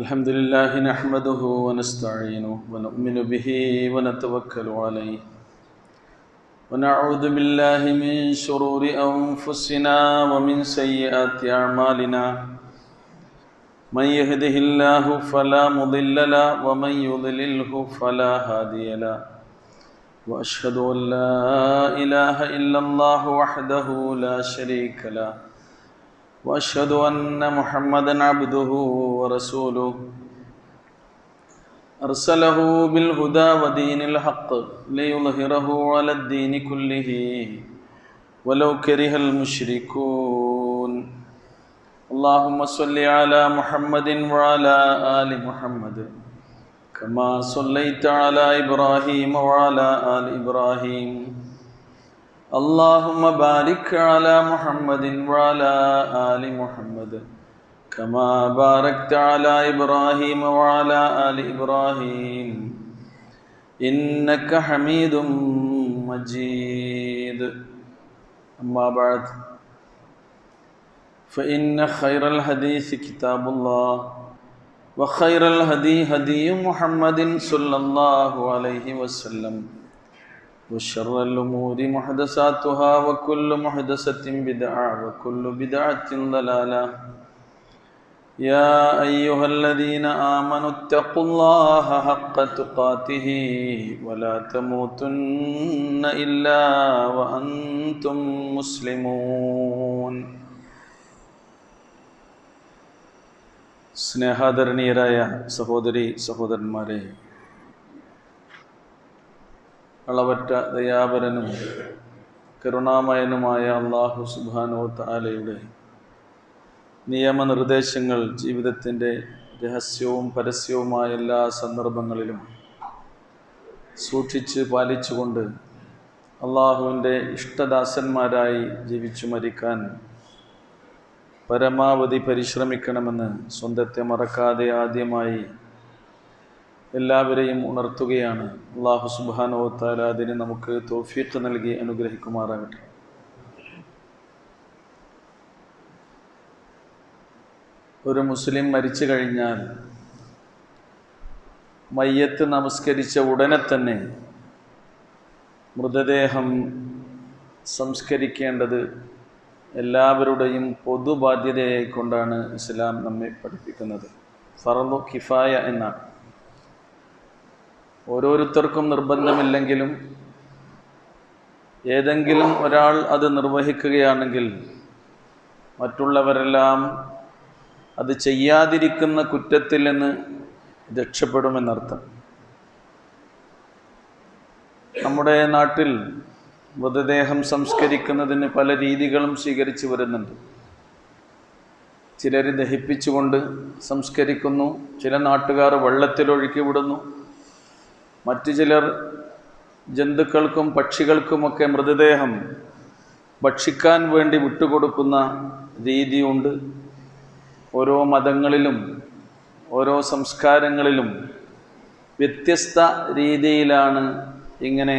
الحمد لله نحمده ونستعينه ونؤمن به ونتوكل عليه ونعوذ بالله من شرور أنفسنا ومن سيئات أعمالنا من يهده الله فلا مضل له ومن يضلله فلا هادي له وأشهد أن لا إله إلا الله وحده لا شريك له وأشهد أن محمدًا عبده ورسوله أرسله بالهدى ودين الحق ليظهره على الدين كله ولو كره المشركون اللهم صل على محمد وعلى آل محمد كما صليت على إبراهيم وعلى آل إبراهيم اللهم بارك على محمد وعلى آل محمد كما باركت على إبراهيم وعلى آل إبراهيم إنك حميد مجيد أما بعد فإن خير الحديث كتاب الله وخير الهدي هدي محمد صلى الله عليه وسلم وشر الأمور محدثاتها وكل محدثة بدعة وكل بدعة ضلالة يا أيها الذين آمنوا اتقوا الله حق تقاته ولا تموتن إلا وأنتم مسلمون സ്നേഹാദരണീയരായ സഹോദരി സഹോദരന്മാരെ, അളവറ്റ ദയാപരനും കരുണാമയനുമായ അല്ലാഹു സുബ്ഹാനഹു വ തആലയുടെ നിയമനിർദ്ദേശങ്ങൾ ജീവിതത്തിൻ്റെ രഹസ്യവും പരസ്യവുമായ എല്ലാ സന്ദർഭങ്ങളിലും സൂക്ഷിച്ച് പാലിച്ചുകൊണ്ട് അള്ളാഹുവിൻ്റെ ഇഷ്ടദാസന്മാരായി ജീവിച്ചു മരിക്കാൻ പരമാവധി പരിശ്രമിക്കണമെന്ന് സ്വന്തത്തെ മറക്കാതെ ആദ്യമായി എല്ലാവരെയും ഉണർത്തുകയാണ്. അല്ലാഹു സുബ്ഹാനഹു വ തആല അതിന് നമുക്ക് തൗഫീഖ് നൽകി അനുഗ്രഹിക്കുമാറാകട്ടെ. ഒരു മുസ്ലിം മരിച്ചു കഴിഞ്ഞാൽ മയ്യത്ത് നമസ്കരിച്ച ഉടനെ തന്നെ മൃതദേഹം സംസ്കരിക്കേണ്ടത് എല്ലാവരുടെയും പൊതുബാധ്യതയായി കൊണ്ടാണ് ഇസ്ലാം നമ്മെ പഠിപ്പിക്കുന്നത്. ഫർളു കിഫായ എന്നാണ്. ഓരോരുത്തർക്കും നിർബന്ധമില്ലെങ്കിലും ഏതെങ്കിലും ഒരാൾ അത് നിർവഹിക്കുകയാണെങ്കിൽ മറ്റുള്ളവരെല്ലാം അത് ചെയ്യാതിരിക്കുന്ന കുറ്റത്തിൽ നിന്ന് രക്ഷപ്പെടുമെന്നർത്ഥം. നമ്മുടെ നാട്ടിൽ മൃതദേഹം സംസ്കരിക്കുന്നതിന് പല രീതികളും സ്വീകരിച്ചു വരുന്നുണ്ട്. ചിലർ ദഹിപ്പിച്ചുകൊണ്ട് സംസ്കരിക്കുന്നു, ചില നാട്ടുകാർ വെള്ളത്തിലൊഴുക്കി വിടുന്നു, മറ്റു ചിലർ ജന്തുക്കൾക്കും പക്ഷികൾക്കുമൊക്കെ മൃതദേഹം ഭക്ഷിക്കാൻ വേണ്ടി വിട്ടുകൊടുക്കുന്ന രീതിയുണ്ട്. ഓരോ മതങ്ങളിലും ഓരോ സംസ്കാരങ്ങളിലും വ്യത്യസ്ത രീതിയിലാണ് ഇങ്ങനെ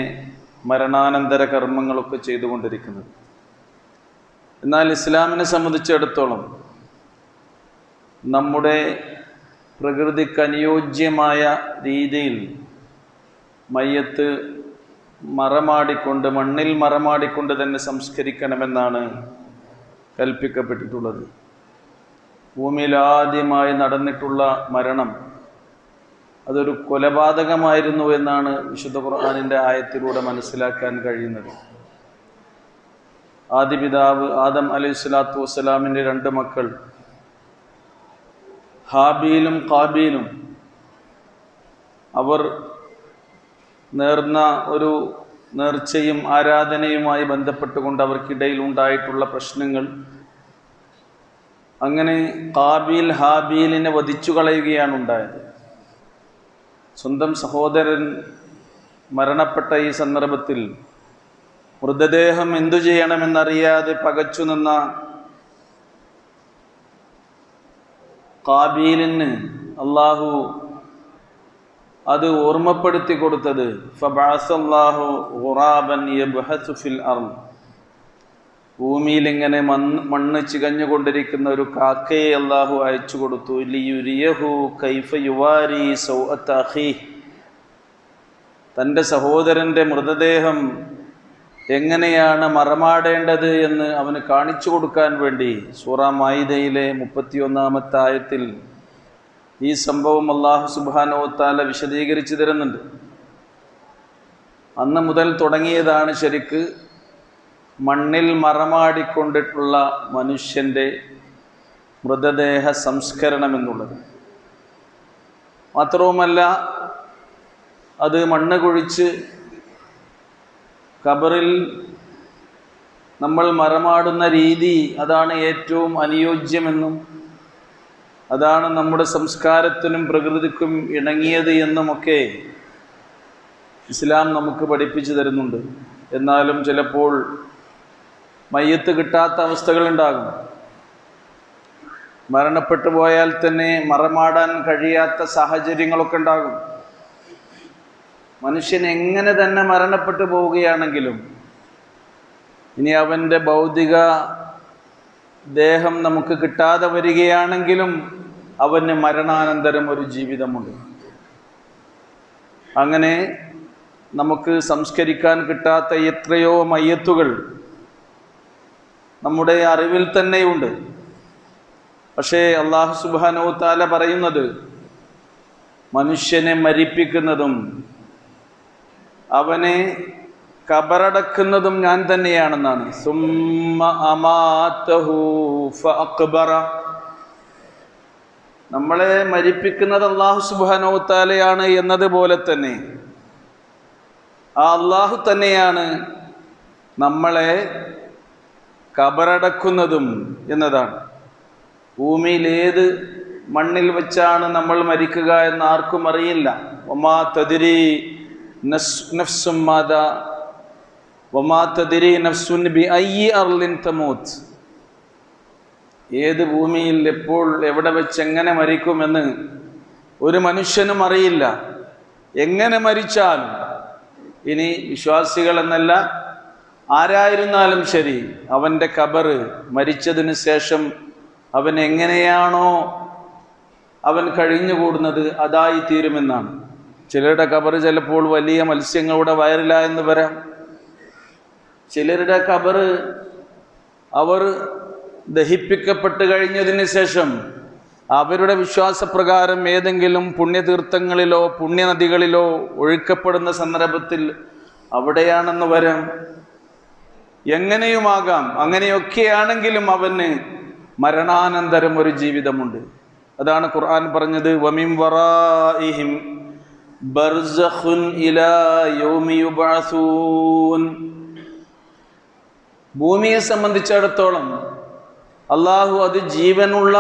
മരണാനന്തര കർമ്മങ്ങളൊക്കെ ചെയ്തുകൊണ്ടിരിക്കുന്നത്. എന്നാൽ ഇസ്ലാമിനെ സംബന്ധിച്ചിടത്തോളം നമ്മുടെ പ്രകൃതിക്ക് അനുയോജ്യമായ രീതിയിൽ മയ്യത്ത് മറമാടിക്കൊണ്ട്, മണ്ണിൽ മറമാടിക്കൊണ്ട് തന്നെ സംസ്കരിക്കണമെന്നാണ് കൽപ്പിക്കപ്പെട്ടിട്ടുള്ളത്. ഭൂമിയിൽ ആദ്യമായി നടന്നിട്ടുള്ള മരണം അതൊരു കൊലപാതകമായിരുന്നു എന്നാണ് വിശുദ്ധ ഖുർആനിൻ്റെ ആയത്തിലൂടെ മനസ്സിലാക്കാൻ കഴിയുന്നത്. ആദിപിതാവ് ആദം അലൈഹിസ്സലാത്തു വസ്സലാമിൻ്റെ രണ്ട് മക്കൾ ഹാബീലും ഖാബീലും അവർ നേർന്ന ഒരു നേർച്ചയും ആരാധനയുമായി ബന്ധപ്പെട്ടുകൊണ്ട് അവർക്കിടയിൽ ഉണ്ടായിട്ടുള്ള പ്രശ്നങ്ങൾ, അങ്ങനെ ഖാബീൽ ഹാബീലിനെ വധിച്ചു കളയുകയാണ് ഉണ്ടായത്. സ്വന്തം സഹോദരൻ മരണപ്പെട്ട ഈ സന്ദർഭത്തിൽ മൃതദേഹം എന്തു ചെയ്യണമെന്നറിയാതെ പകച്ചു നിന്ന ഖാബീലിന് അള്ളാഹു അത് ഓർമ്മപ്പെടുത്തി കൊടുത്തത് ഫബഅസല്ലാഹു ഗുറാബൻ യബ്ഹസു ഫിൽ അർള്, ഭൂമിയിൽ ഇങ്ങനെ മണ്ണ് ചികഞ്ഞുകൊണ്ടിരിക്കുന്ന ഒരു കാക്കയെ അള്ളാഹു അയച്ചു കൊടുത്തു. ലിയുരിയഹു കൈഫ യുവാരി സൗഅത അഖീഹ്, തൻ്റെ സഹോദരൻ്റെ മൃതദേഹം എങ്ങനെയാണ് മറമാടേണ്ടത് എന്ന് അവന് കാണിച്ചു കൊടുക്കാൻ വേണ്ടി സൂറ മാഇദയിലെ 31-ാമത്തെ ആയത്തിൽ ഈ സംഭവം അല്ലാഹു സുബ്ഹാനഹു വ തആല വിശദീകരിച്ചു തരുന്നുണ്ട്. അന്ന് മുതൽ തുടങ്ങിയതാണ് ശരിക്ക് മണ്ണിൽ മറമാടിക്കൊണ്ടിട്ടുള്ള മനുഷ്യൻ്റെ മൃതദേഹ സംസ്കരണം എന്നുള്ളത്. മാത്രവുമല്ല, അത് മണ്ണ് കുഴിച്ച് ഖബറിൽ നമ്മൾ മറമാടുന്ന രീതി അതാണ് ഏറ്റവും അനുയോജ്യമെന്നും അതാണ് നമ്മുടെ സംസ്കാരത്തിനും പ്രകൃതിക്കും ഇണങ്ങിയത് എന്നുമൊക്കെ ഇസ്ലാം നമുക്ക് പഠിപ്പിച്ചു തരുന്നുണ്ട്. എന്നാലും ചിലപ്പോൾ മയ്യത്ത് കിട്ടാത്ത അവസ്ഥകളുണ്ടാകും. മരണപ്പെട്ടു പോയാൽ തന്നെ മറമാടാൻ കഴിയാത്ത സാഹചര്യങ്ങളൊക്കെ ഉണ്ടാകും. മനുഷ്യൻ എങ്ങനെ തന്നെ മരണപ്പെട്ടു പോവുകയാണെങ്കിലും ഇനി അവൻ്റെ ഭൗതിക ദേഹം നമുക്ക് കിട്ടാതെ വരികയാണെങ്കിലും അവന് മരണാനന്തരം ഒരു ജീവിതമുണ്ട്. അങ്ങനെ നമുക്ക് സംസ്കരിക്കാൻ കിട്ടാത്ത എത്രയോ മയ്യത്തുകൾ നമ്മുടെ അറിവിൽ തന്നെയുണ്ട്. പക്ഷേ അല്ലാഹു സുബ്ഹാനഹു വ തആല പറയുന്നത് മനുഷ്യനെ മരിപ്പിക്കുന്നതും അവനെ കബറടക്കുന്നതും ഞാൻ തന്നെയാണെന്നാണ്. സുമ്മ അമാതഹു ഫഅഖ്ബറ, നമ്മളെ മരിപ്പിക്കുന്നത് അല്ലാഹു സുബ്ഹാനഹു വ തആലയാണ് എന്നതുപോലെ തന്നെ ആ അല്ലാഹു തന്നെയാണ് നമ്മളെ കബറടക്കുന്നതും എന്നതാണ്. ഭൂമിയിൽ ഏത് മണ്ണിൽ വെച്ചാണ് നമ്മൾ മരിക്കുക എന്ന് ആർക്കും അറിയില്ല. വമാ തദ്രി നഫ്സും മാദാ വമാ തദ്രി നഫ്സുൻ ബിഅയ്യി അർളിൻ തമൂത്ത്, ഏത് ഭൂമിയിൽ എപ്പോൾ എവിടെ വെച്ച് എങ്ങനെ മരിക്കുമെന്ന് ഒരു മനുഷ്യനും അറിയില്ല. എങ്ങനെ മരിച്ചാലും, ഇനി വിശ്വാസികൾ എന്നല്ല ആരായിരുന്നാലും ശരി, അവൻ്റെ ഖബറ് മരിച്ചതിന് ശേഷം അവൻ എങ്ങനെയാണോ അവൻ കഴിഞ്ഞുകൂടുന്നത് അതായി തീരുമെന്നാണ്. ചിലരുടെ ഖബറ് ചിലപ്പോൾ വലിയ മത്സ്യങ്ങളുടെ വയറില എന്ന് വരാം. ചിലരുടെ ഖബറ് അവർ ദഹിപ്പിക്കപ്പെട്ട് കഴിഞ്ഞതിന് ശേഷം അവരുടെ വിശ്വാസപ്രകാരം ഏതെങ്കിലും പുണ്യതീർത്ഥങ്ങളിലോ പുണ്യനദികളിലോ ഒഴുക്കപ്പെടുന്ന സന്ദർഭത്തിൽ അവിടെയാണെന്ന് വരാം. എങ്ങനെയുമാകാം. അങ്ങനെയൊക്കെയാണെങ്കിലും അവന് മരണാനന്തരം ഒരു ജീവിതമുണ്ട്. അതാണ് ഖുർആൻ പറഞ്ഞത്, വമിൻ വറാഇഹിം ബർസഖുൻ ഇലാ യൗമി യുബ്അസൂൻ. ഭൂമിയെ സംബന്ധിച്ചിടത്തോളം അള്ളാഹു അത് ജീവനുള്ള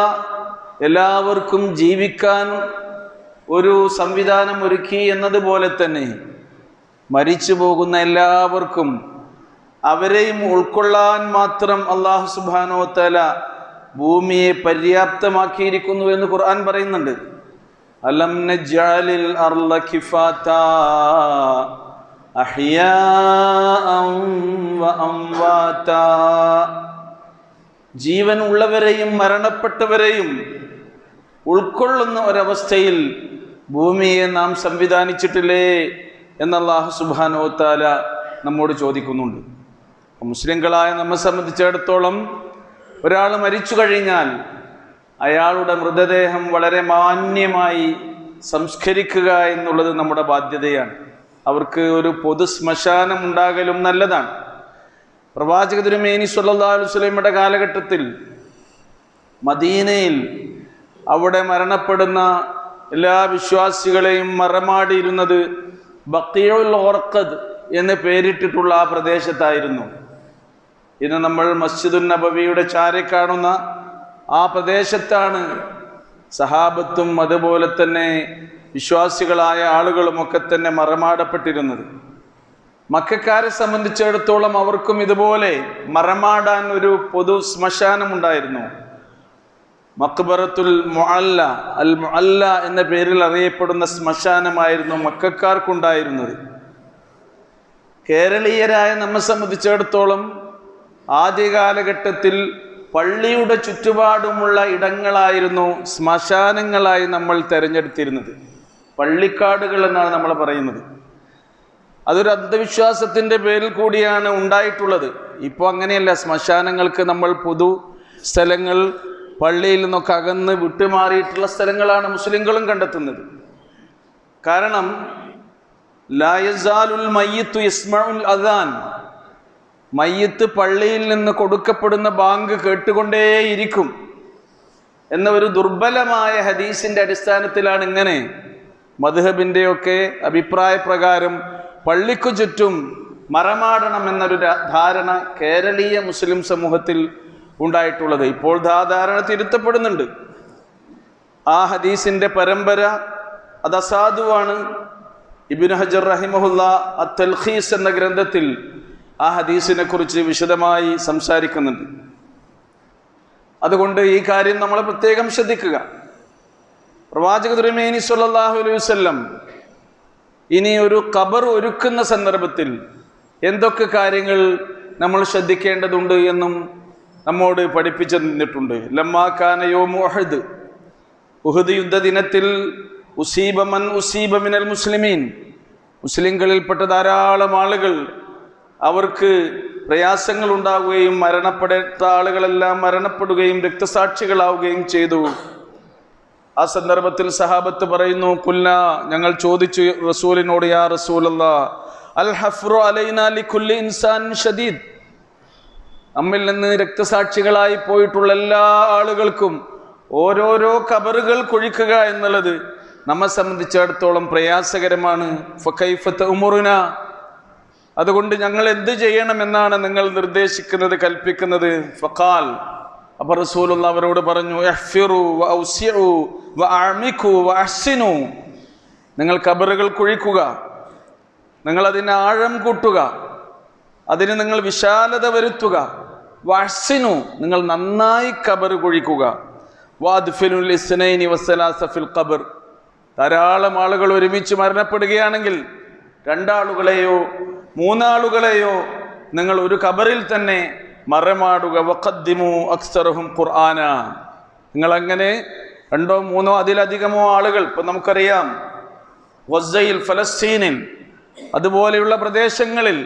എല്ലാവർക്കും ജീവിക്കാൻ ഒരു സംവിധാനം ഒരുക്കി എന്നതുപോലെ തന്നെ മരിച്ചു പോകുന്ന എല്ലാവർക്കും അവരെയും ഉൾക്കൊള്ളാൻ മാത്രം അല്ലാഹു സുബ്ഹാനഹു വ തആല ഭൂമിയെ പര്യാപ്തമാക്കിയിരിക്കുന്നു എന്ന് ഖുർആൻ പറയുന്നുണ്ട്. അലം നജ്അലിൽ അർള കിഫാതാ അഹ്യാഅൻ വ അംവാതാ, ജീവൻ ഉള്ളവരെയും മരണപ്പെട്ടവരെയും ഉൾക്കൊള്ളുന്ന ഒരവസ്ഥയിൽ ഭൂമിയെ നാം സംവിധാനിച്ചിട്ടില്ലേ എന്ന് അല്ലാഹു സുബ്ഹാനഹു വ തആല നമ്മോട് ചോദിക്കുന്നുണ്ട്. മുസ്ലിങ്ങളായ നമ്മെ സംബന്ധിച്ചിടത്തോളം ഒരാൾ മരിച്ചു കഴിഞ്ഞാൽ അയാളുടെ മൃതദേഹം വളരെ മാന്യമായി സംസ്കരിക്കുക എന്നുള്ളത് നമ്മുടെ ബാധ്യതയാണ്. അവർക്ക് ഒരു പൊതു ശ്മശാനം ഉണ്ടാകലും നല്ലതാണ്. പ്രവാചക തിരുമേനി സ്വല്ലല്ലാഹു അലൈഹി വസല്ലമയുടെ കാലഘട്ടത്തിൽ മദീനയിൽ അവിടെ മരണപ്പെടുന്ന എല്ലാ വിശ്വാസികളെയും മറമാടിയിരുന്നത് ബഖീഉൽ ഗർഖദ് എന്ന് പേരിട്ടിട്ടുള്ള ആ പ്രദേശത്തായിരുന്നു. ഇന്ന് നമ്മൾ മസ്ജിദുൻ നബവിയുടെ ചാരെ കാണുന്ന ആ പ്രദേശത്താണ് സഹാബത്തും അതുപോലെ തന്നെ വിശ്വാസികളായ ആളുകളുമൊക്കെ തന്നെ മറമാടപ്പെട്ടിരുന്നത്. മക്കക്കാരെ സംബന്ധിച്ചിടത്തോളം അവർക്കും ഇതുപോലെ മറമാടാൻ ഒരു പൊതു ശ്മശാനമുണ്ടായിരുന്നു. മഖ്ബറത്തുൽ മുഅല്ല, അൽ മുഅല്ല എന്ന പേരിൽ അറിയപ്പെടുന്ന ശ്മശാനമായിരുന്നു മക്കക്കാർക്കുണ്ടായിരുന്നത്. കേരളീയരായ നമ്മെ സംബന്ധിച്ചിടത്തോളം ആദ്യകാലഘട്ടത്തിൽ പള്ളിയുടെ ചുറ്റുപാടുമുള്ള ഇടങ്ങളായിരുന്നു ശ്മശാനങ്ങളായി നമ്മൾ തിരഞ്ഞെടുത്തിരുന്നത്. പള്ളിക്കാടുകൾ എന്നാണ് നമ്മൾ പറയുന്നത്. അതൊരു അന്ധവിശ്വാസത്തിൻ്റെ പേരിൽ കൂടിയാണ് ഉണ്ടായിട്ടുള്ളത്. ഇപ്പോൾ അങ്ങനെയല്ല. ശ്മശാനങ്ങൾക്ക് നമ്മൾ പൊതു സ്ഥലങ്ങൾ, പള്ളിയിൽ നിന്നൊക്കെ അകന്ന് വിട്ടുമാറിയിട്ടുള്ള സ്ഥലങ്ങളാണ് മുസ്ലിങ്ങളും കണ്ടെത്തുന്നത്. കാരണം ലാ യസാലുൽ മയ്യിത്തു യസ്മഉൽ അദാൻ, മയ്യിത്ത് പള്ളിയിൽ നിന്ന് കൊടുക്കപ്പെടുന്ന ബാങ്ക് കേട്ടുകൊണ്ടേയിരിക്കും എന്ന ഒരു ദുർബലമായ ഹദീസിൻ്റെ അടിസ്ഥാനത്തിലാണ് ഇങ്ങനെ മദ്ഹബിൻ്റെയൊക്കെ അഭിപ്രായ പ്രകാരം പള്ളിക്കു ചുറ്റും മറമാടണം എന്നൊരു ധാരണ കേരളീയ മുസ്ലിം സമൂഹത്തിൽ ഉണ്ടായിട്ടുള്ളത്. ഇപ്പോൾ ധാരണ തിരുത്തപ്പെടുന്നുണ്ട്. ആ ഹദീസിൻ്റെ പരമ്പര അത് അസാധുവാണ്. ഇബ്നു ഹജർ റഹിമഹുല്ല അത്തൽഖീസ് എന്ന ഗ്രന്ഥത്തിൽ ആ ഹദീസിനെ കുറിച്ച് വിശദമായി സംസാരിക്കുന്നുണ്ട്. അതുകൊണ്ട് ഈ കാര്യം നമ്മൾ പ്രത്യേകം ശ്രദ്ധിക്കുക. പ്രവാചക തിരുമേനി സ്വല്ലല്ലാഹു അലൈഹി വസല്ലം ഇനി ഒരു ഖബർ ഒരുക്കുന്ന സന്ദർഭത്തിൽ എന്തൊക്കെ കാര്യങ്ങൾ നമ്മൾ ശ്രദ്ധിക്കേണ്ടതുണ്ട് എന്നും നമ്മോട് പഠിപ്പിച്ചു തന്നിട്ടുണ്ട്. ലമ്മാ കാന യൗമു ഉഹദ്, ഉഹദ് യുദ്ധ ദിനത്തിൽ ഉസീബ മൻ ഉസീബ മിനൽ മുസ്ലിമീൻ, മുസ്ലിങ്ങളിൽപ്പെട്ട ധാരാളം ആളുകൾ അവർക്ക് പ്രയാസങ്ങൾ ഉണ്ടാവുകയും മരണപ്പെട്ട ആളുകളെല്ലാം മരണപ്പെടുകയും രക്തസാക്ഷികളാവുകയും ചെയ്തു. ആ സന്ദർഭത്തിൽ സഹാബത്ത് പറയുന്നു, കുല്ല, ഞങ്ങൾ ചോദിച്ചു റസൂലിനോട്, യാ റസൂലല്ലാഹ്, അൽ ഹഫ്റു അലൈനാ ലികുല്ലി ഇൻസാൻ ഷദീദ്, നമ്മിൽ നിന്ന് രക്തസാക്ഷികളായി പോയിട്ടുള്ള എല്ലാ ആളുകൾക്കും ഓരോരോ ഖബറുകൾ കുഴിക്കുക എന്നുള്ളത് നമ്മെ സംബന്ധിച്ചിടത്തോളം പ്രയാസകരമാണ്. ഫകൈഫ തഅ്മുറുനാ, അതുകൊണ്ട് ഞങ്ങൾ എന്ത് ചെയ്യണമെന്നാണ് നിങ്ങൾ നിർദ്ദേശിക്കുന്നത്, കൽപ്പിക്കുന്നത്? ഫഖാൽ, അപ്പോൾ റസൂലുള്ളാഹി അവരോട് പറഞ്ഞു, ഇഹ്ഫിറു വഔസിഉ വഅഅമികു വഅഹ്സിനു, നിങ്ങൾ ഖബറുകൾ കുഴിക്കുക, നിങ്ങൾ അതിന് ആഴം കൂട്ടുക, അതിന് നിങ്ങൾ വിശാലത വരുത്തുക. വഅഹ്സിനു, നിങ്ങൾ നന്നായി ഖബർ കുഴിക്കുക. വഅദ്ഫിനുൽ ഇസ്നൈനി വസ്സലാസ ഫിൽ ഖബർ, ധാരാളം ആളുകൾ ഒരുമിച്ച് മരണപ്പെടുകയാണെങ്കിൽ രണ്ടാളുകളെയോ മൂന്നാളുകളെയോ നിങ്ങൾ ഒരു ഖബറിൽ തന്നെ മറമാടുക. വഖദ്ദിമു അക്സറഹും ഖുർആന, നിങ്ങളങ്ങനെ രണ്ടോ മൂന്നോ അതിലധികമോ ആളുകൾ, ഇപ്പം നമുക്കറിയാം ഗസയിൽ, ഫലസ്തീനിൽ, അതുപോലെയുള്ള പ്രദേശങ്ങളിൽ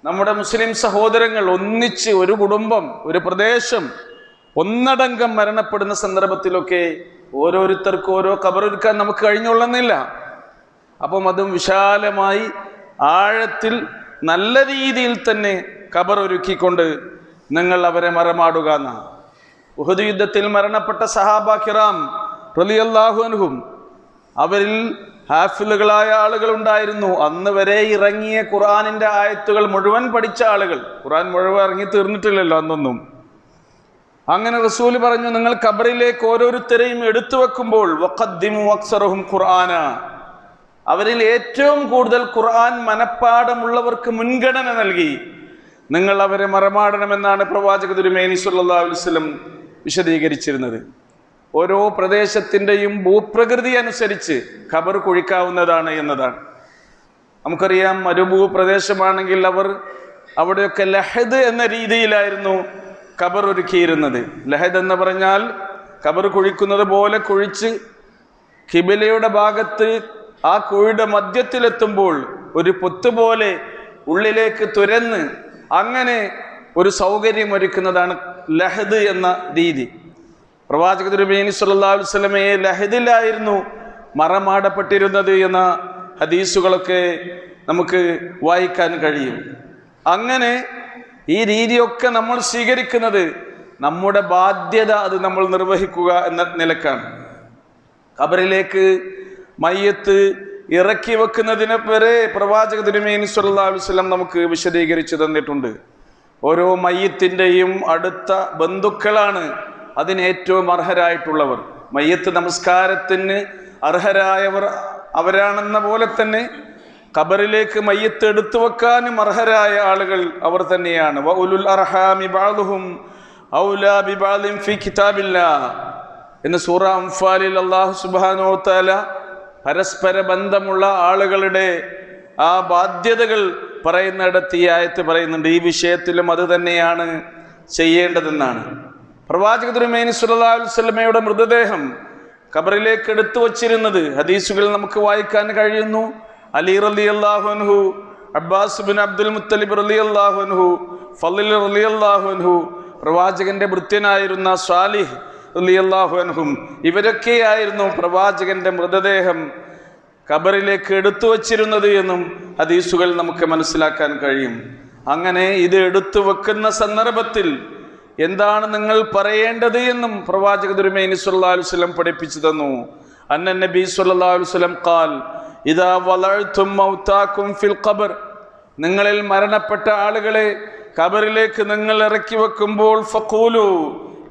നമ്മുടെ മുസ്ലിം സഹോദരങ്ങൾ ഒന്നിച്ച് ഒരു കുടുംബം, ഒരു പ്രദേശം ഒന്നടങ്കം മരണപ്പെടുന്ന സന്ദർഭത്തിലൊക്കെ ഓരോരുത്തർക്കും ഓരോ ഖബറൊരുക്കാൻ നമുക്ക് കഴിഞ്ഞുകൊള്ളുന്നില്ല. അപ്പം അതും വിശാലമായി ആഴത്തിൽ നല്ല രീതിയിൽ തന്നെ ഖബർ ഒരുക്കിക്കൊണ്ട് നിങ്ങൾ അവരെ മറമാടുക എന്നാണ്. ഉഹദ് യുദ്ധത്തിൽ മരണപ്പെട്ട സഹാബ കിറാം റളിയല്ലാഹു അൻഹും, അവരിൽ ഹാഫിളുകളായ ആളുകൾ ഉണ്ടായിരുന്നു. അന്ന് വരെ ഇറങ്ങിയ ഖുർആനിൻ്റെ ആയത്തുകൾ മുഴുവൻ പഠിച്ച ആളുകൾ. ഖുർആൻ മുഴുവൻ ഇറങ്ങി തീർന്നിട്ടില്ലല്ലോ അന്നൊന്നും. അങ്ങനെ റസൂല് പറഞ്ഞു, നിങ്ങൾ ഖബറിലേക്ക് ഓരോരുത്തരെയും എടുത്തു വെക്കുമ്പോൾ വഖദ്ദിമു അക്സറഹും ഖുർആന, അവരിൽ ഏറ്റവും കൂടുതൽ ഖുർആൻ മനപ്പാഠമുള്ളവർക്ക് മുൻഗണന നൽകി നിങ്ങൾ അവരെ മറമാടണമെന്നാണ് പ്രവാചക തിരുമേനി സ്വല്ലല്ലാഹു അലൈഹി വസല്ലം വിശദീകരിച്ചിരുന്നത്. ഓരോ പ്രദേശത്തിൻ്റെയും ഭൂപ്രകൃതി അനുസരിച്ച് ഖബർ കുഴിക്കാവുന്നതാണ് എന്നതാണ്. നമുക്കറിയാം, മരുഭൂപ്രദേശമാണെങ്കിൽ അവിടെയൊക്കെ ലഹദ് എന്ന രീതിയിലായിരുന്നു ഖബർ ഒരുക്കിയിരുന്നത്. ലഹദ് എന്ന് പറഞ്ഞാൽ ഖബർ കുഴിക്കുന്നത് പോലെ കുഴിച്ച് ഖിബിലയുടെ ഭാഗത്ത് ആ കുഴിയുടെ മധ്യത്തിലെത്തുമ്പോൾ ഒരു പൊത്തുപോലെ ഉള്ളിലേക്ക് തുരന്ന് അങ്ങനെ ഒരു സൗകര്യം ഒരുക്കുന്നതാണ് ലഹദ് എന്ന രീതി. പ്രവാചക തിരുമേനി സ്വല്ലല്ലാഹു അലൈഹി വസല്ലമയെ ലഹദിലായിരുന്നു മറമാടപ്പെട്ടിരുന്നത് എന്ന ഹദീസുകളൊക്കെ നമുക്ക് വായിക്കാൻ കഴിയും. അങ്ങനെ ഈ രീതിയൊക്കെ നമ്മൾ സ്വീകരിക്കുന്നത് നമ്മുടെ ബാധ്യത, അത് നമ്മൾ നിർവഹിക്കുക എന്ന നിലക്കാണ്. ഖബറിലേക്ക് മയ്യത്ത് ഇറക്കി വെക്കുന്നതിനെ വരെ പ്രവാചക തിരുമേനി സ്വല്ലല്ലാഹു അലൈഹി വസല്ലം നമുക്ക് വിശദീകരിച്ചു തന്നിട്ടുണ്ട്. ഓരോ മയ്യത്തിൻ്റെയും അടുത്ത ബന്ധുക്കളാണ് അതിന് ഏറ്റവും അർഹരായിട്ടുള്ളവർ. മയ്യത്ത് നമസ്കാരത്തിന് അർഹരായവർ അവരാണെന്ന പോലെ തന്നെ ഖബറിലേക്ക് മയ്യത്ത് എടുത്തു വെക്കാനും അർഹരായ ആളുകൾ അവർ തന്നെയാണ്. വഉലുൽ അർഹാമി ബഅദുഹും ഔലാ ബിബഅദിൻ ഫീ കിതാബില്ലാഹ് എന്ന് സൂറ അംഫാലിൽ അല്ലാഹു സുബ്ഹാനഹു വ തആല പരസ്പര ബന്ധമുള്ള ആളുകളുടെ ആ ബാധ്യതകൾ പറയുന്നിടത്ത് ഈ ആയത്ത് പറയുന്നുണ്ട്, ഈ വിഷയത്തിലും അത് തന്നെയാണ് ചെയ്യേണ്ടതെന്നാണ്. പ്രവാചക തിരുമേനി സ്വല്ലല്ലാഹു അലൈഹി വസല്ലമയുടെ മൃതദേഹം ഖബറിലേക്ക് എടുത്തു വച്ചിരുന്നത് ഹദീസുകൾ നമുക്ക് വായിക്കാൻ കഴിയുന്നു. അലി റളിയല്ലാഹു അൻഹു, അബ്ബാസ് ബിൻ അബ്ദുൽ മുത്തലിബ് റളിയല്ലാഹു അൻഹു, ഫളിൽ റളിയല്ലാഹു അൻഹു, പ്രവാചകന്റെ ഭൃത്യനായിരുന്ന സ്വാലിഹ് റളിയല്ലാഹു അൻഹും, ഇവരൊക്കെയായിരുന്നു പ്രവാചകന്റെ മൃതദേഹം ഖബറിലേക്ക് എടുത്തു വച്ചിരുന്നത് എന്നും ഹദീസുകൾ നമുക്ക് മനസ്സിലാക്കാൻ കഴിയും. അങ്ങനെ ഇത് എടുത്തു വെക്കുന്ന സന്ദർഭത്തിൽ എന്താണ് നിങ്ങൾ പറയേണ്ടത് എന്നും പ്രവാചക തിരുമേനി സ്വല്ലല്ലാഹു അലൈഹി വസല്ലം പഠിപ്പിച്ചു തന്നു. അന്ന നബി സ്വല്ലല്ലാഹു അലൈഹി വസല്ലം ഖാൽ ഇദാ വളഅ്തും മൗതാകും ഫിൽ ഖബർ, നിങ്ങളിൽ മരണപ്പെട്ട ആളുകളെ ഖബറിലേക്ക് നിങ്ങൾ ഇറക്കി വെക്കുമ്പോൾ ഫഖൂലു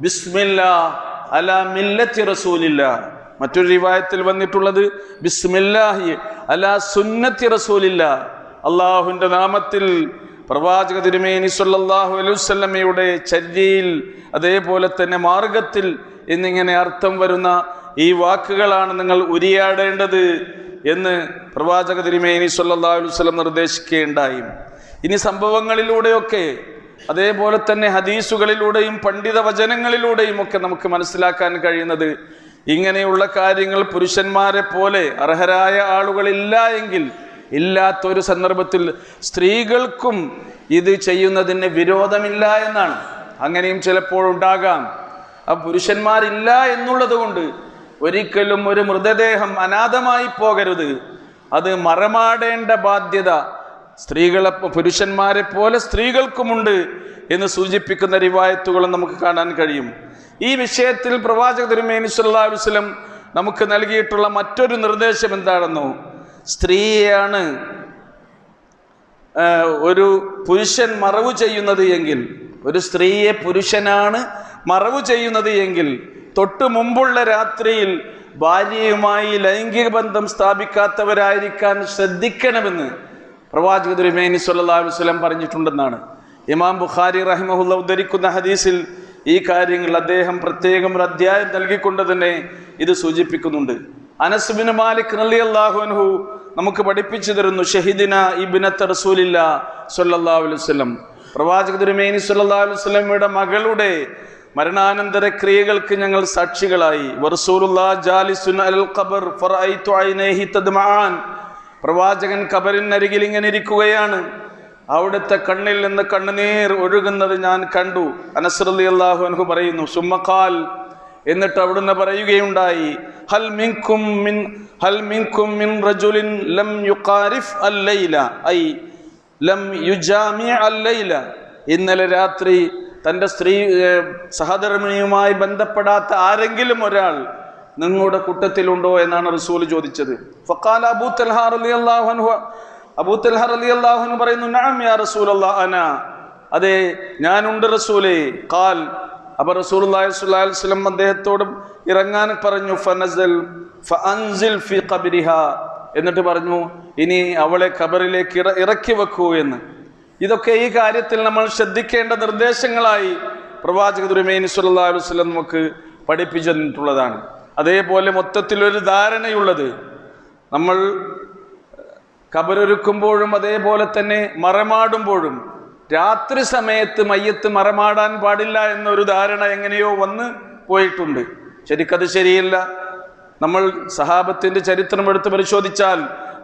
ബിസ്മില്ലാഹ് അലാ മില്ലത്തി റസൂലില്ലാഹ്. മറ്റൊരു റിവായത്തിൽ വന്നിട്ടുള്ളത് ബിസ്മില്ലാഹി അലാ സുന്നത്തി റസൂലില്ലാഹ്, അള്ളാഹുവിൻ്റെ നാമത്തിൽ പ്രവാചക തിരുമേനി സ്വല്ലല്ലാഹു അലൈഹി വസല്ലമയുടെ ചര്യയിൽ അതേപോലെ തന്നെ മാർഗത്തിൽ എന്നിങ്ങനെ അർത്ഥം വരുന്ന ഈ വാക്കുകളാണ് നിങ്ങൾ ഉരിയാടേണ്ടത് എന്ന് പ്രവാചക തിരുമേനി സ്വല്ലല്ലാഹു അലൈഹി വസല്ലം നിർദ്ദേശിക്കുകയുണ്ടായി. ഇനി സംഭവങ്ങളിലൂടെയൊക്കെ അതേപോലെ തന്നെ ഹദീസുകളിലൂടെയും പണ്ഡിത വചനങ്ങളിലൂടെയും ഒക്കെ നമുക്ക് മനസ്സിലാക്കാൻ കഴിയുന്നത്, ഇങ്ങനെയുള്ള കാര്യങ്ങൾ പുരുഷന്മാരെ പോലെ അർഹരായ ആളുകളില്ല എങ്കിൽ ഇല്ലാത്തൊരു സന്ദർഭത്തിൽ സ്ത്രീകൾക്കും ഇത് ചെയ്യുന്നതിന് വിരോധമില്ല എന്നാണ്. അങ്ങനെയും ചിലപ്പോഴുണ്ടാകാം. ആ പുരുഷന്മാരില്ല എന്നുള്ളത് കൊണ്ട് ഒരിക്കലും ഒരു മൃതദേഹം അനാഥമായി പോകരുത്. അത് മറമാടേണ്ട ബാധ്യത സ്ത്രീകളെ പുരുഷന്മാരെ പോലെ സ്ത്രീകൾക്കുമുണ്ട് എന്ന് സൂചിപ്പിക്കുന്ന റിവായത്തുകളും നമുക്ക് കാണാൻ കഴിയും. ഈ വിഷയത്തിൽ പ്രവാചക തിരുമേനി സ്വല്ലല്ലാഹു അലൈഹി വസല്ലം നമുക്ക് നൽകിയിട്ടുള്ള മറ്റൊരു നിർദ്ദേശം എന്താണെന്നോ, സ്ത്രീയാണ് ഒരു പുരുഷൻ മറവു ചെയ്യുന്നത് എങ്കിൽ, ഒരു സ്ത്രീയെ പുരുഷനാണ് മറവു ചെയ്യുന്നത് എങ്കിൽ തൊട്ടു മുമ്പുള്ള രാത്രിയിൽ ഭാര്യയുമായി ലൈംഗിക ബന്ധം സ്ഥാപിക്കാത്തവരായിരിക്കാൻ ശ്രദ്ധിക്കണമെന്ന് പ്രവാചക തിരുമേനി സ്വല്ലല്ലാഹു അലൈഹി വസല്ലം പറഞ്ഞിട്ടുണ്ടെന്നാണ് ഇമാം ബുഖാരി റഹിമഹുല്ലാഹ് ഉദ്ധരിക്കുന്ന ഹദീസിൽ. ഈ കാര്യങ്ങൾ അദ്ദേഹം പ്രത്യേകം ഒരു അധ്യായം നൽകിക്കൊണ്ട് തന്നെ ഇത് സൂചിപ്പിക്കുന്നുണ്ട്. അനസ് ബിൻ മാലിക് റളിയല്ലാഹു അൻഹു നമുക്ക് പഠിപ്പിച്ചു തരുന്നു, ഷഹിദിന ഇബ്നത റസൂലില്ലാഹി സ്വല്ലല്ലാഹു അലൈഹി വസല്ലം, പ്രവാചക തിരുമേനി സ്വല്ലല്ലാഹു അലൈഹി വസല്ലമയുടെ മകളുടെ മരണാനന്തര ക്രിയകൾക്ക് ഞങ്ങൾ സാക്ഷികളായി. വറസൂലുള്ളാഹി ജാലിസുൻ അലൽ ഖബർ ഫറഅയ്തു ഐനൈഹി തദ്മആൻ, പ്രവാചകൻ ഖബറിനരികിൽ ഇങ്ങനെ ഇരിക്കുകയാണ്, അവിടുത്തെ കണ്ണിൽ നിന്ന് കണ്ണുനീർ ഒഴുകുന്നത് ഞാൻ കണ്ടു. അനസ് റളിയല്ലാഹു അൻഹു പറയുന്നു, സുമ്മഖാൽ, എന്നിട്ട് അവിടുന്ന് പറയുകയുണ്ടായി, ഹൽ മിൻകും മിൻ റജുലിൻ ലം യുഖാരിഫ് അല്ലൈല ഐ ലം യുജാമി അല്ലൈല, ഇന്നലെ രാത്രി തൻ്റെ സ്ത്രീ സഹധർമ്മിണിയുമായി ബന്ധപ്പെടാത്ത ആരെങ്കിലും ഒരാൾ നിങ്ങളുടെ കൂട്ടത്തിലുണ്ടോ എന്നാണ് റസൂൽ ചോദിച്ചത്. ഫഖാല അബൂ തൽഹ റളിയല്ലാഹു അൻഹു, അബൂ തൽഹ റളിയല്ലാഹു അൻഹു പറയുന്നു, നഅം യാ റസൂലല്ലാഹ് അന, അതെ ഞാനുണ്ട് റസൂലേ. ഖാൽ, അപ്പോൾ റസൂലുള്ളാഹി സ്വല്ലല്ലാഹു അലൈഹി വസല്ലം അദ്ദേഹത്തോട് ഇറങ്ങാൻ പറഞ്ഞു. ഫഅൻസിൽ ഫി ഖബ്രിഹാ, എന്നിട്ട് പറഞ്ഞു ഇനി അവളെ ഖബറിലേക്ക് ഇറക്കി വെക്കൂ എന്ന്. ഇതൊക്കെ ഈ കാര്യത്തിൽ നമ്മൾ ശ്രദ്ധിക്കേണ്ട നിർദ്ദേശങ്ങളായി പ്രവാചക തിരുമേനി സ്വല്ലല്ലാഹു അലൈഹി വസല്ലം നമുക്ക് പഠിപ്പിച്ചു തന്നിട്ടുള്ളതാണ്. അതേപോലെ മൊത്തത്തിലൊരു ധാരണയുള്ളത്, നമ്മൾ ഖബറൊരുക്കുമ്പോഴും അതേപോലെ തന്നെ മറമാടുമ്പോഴും രാത്രി സമയത്ത് മയ്യത്ത് മറമാടാൻ പാടില്ല എന്നൊരു ധാരണ എങ്ങനെയോ വന്ന് പോയിട്ടുണ്ട്. ശരിക്കത് ശരിയല്ല. നമ്മൾ സഹാബത്തിന്റെ ചരിത്രം എടുത്ത് പരിശോധിച്ചാൽ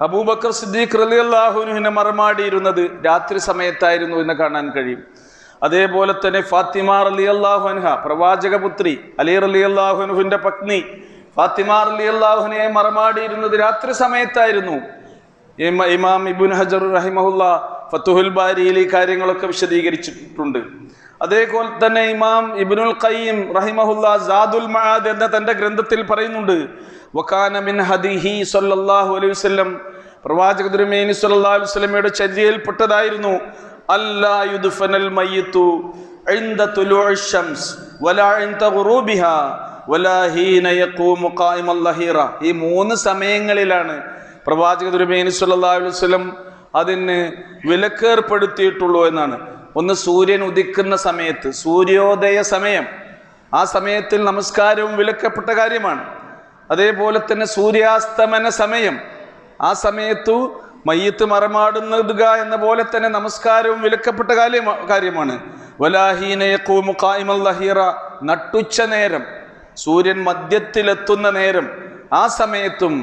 അബൂബക്കർ സിദ്ദീഖ് റളിയല്ലാഹു അൻഹുവിനെ മറമാടിയിരുന്നത് രാത്രി സമയത്തായിരുന്നു എന്ന് കാണാൻ കഴിയും. അതേപോലെ തന്നെ ഫാത്തിമ റളിയല്ലാഹു അൻഹ, പ്രവാചകപുത്രി അലി റളിയല്ലാഹു അൻഹുവിന്റെ പത്നി ഫാത്തിമ റളിയല്ലാഹു അൻഹയെ മറമാടിയിരുന്നത് രാത്രി സമയത്തായിരുന്നു. ഇമാം ഇബ്നു ഹജർ റഹിമഹുല്ലാ ഫതുഹുൽ ബാരിയിൽ ഈ കാര്യങ്ങളൊക്കെ വിശദീകരിച്ചിട്ടുണ്ട്. അതേപോലെ തന്നെ ഇമാം ഇബ്നുൽ ഖയ്യിം റഹിമഹുല്ലാ സാദുൽ മആദ് എന്ന തന്റെ ഗ്രന്ഥത്തിൽ പറയുന്നുണ്ട്, വകാന മിൻ ഹദിഹി സ്വല്ലല്ലാഹു അലൈഹി വസല്ലം, പ്രവാചക തിരുമേനി സ്വല്ലല്ലാഹു അലൈഹി വസല്ലമയുടെ ചര്യയിൽപ്പെട്ടതായിരുന്നു, അല്ലാ യുദ്ഫനൽ മയ്യിതു ഇൻദ തുലൂഇ ശംസ് വലാ ഇൻദ ഗുറൂബിഹാ വലാ ഹീന യഖൂമു ഖായിമൽ ലഹീറ. ഈ മൂന്ന് സമയങ്ങളിലാണ് പ്രവാചക തിരുമേനി സ്വല്ലല്ലാഹു അലൈഹി വസല്ലം അതിന് വിലക്കേർപ്പെടുത്തിയിട്ടുള്ളൂ എന്നാണ്. ഒന്ന് സൂര്യൻ ഉദിക്കുന്ന സമയത്ത്, സൂര്യോദയ സമയം, ആ സമയത്തിൽ നമസ്കാരവും വിലക്കപ്പെട്ട കാര്യമാണ്. അതേപോലെ തന്നെ സൂര്യാസ്തമന സമയം, ആ സമയത്തു മയ്യത്ത് മറമാടുന്നതുക എന്ന പോലെ തന്നെ നമസ്കാരവും വിലക്കപ്പെട്ട കാര്യമാണ്. വലാഹീന യഖൂമു ഖായിമൽ ലഹീറ, നട്ടുച്ച നേരം, സൂര്യൻ മധ്യത്തിലെത്തുന്ന നേരം, ആ സമയത്തും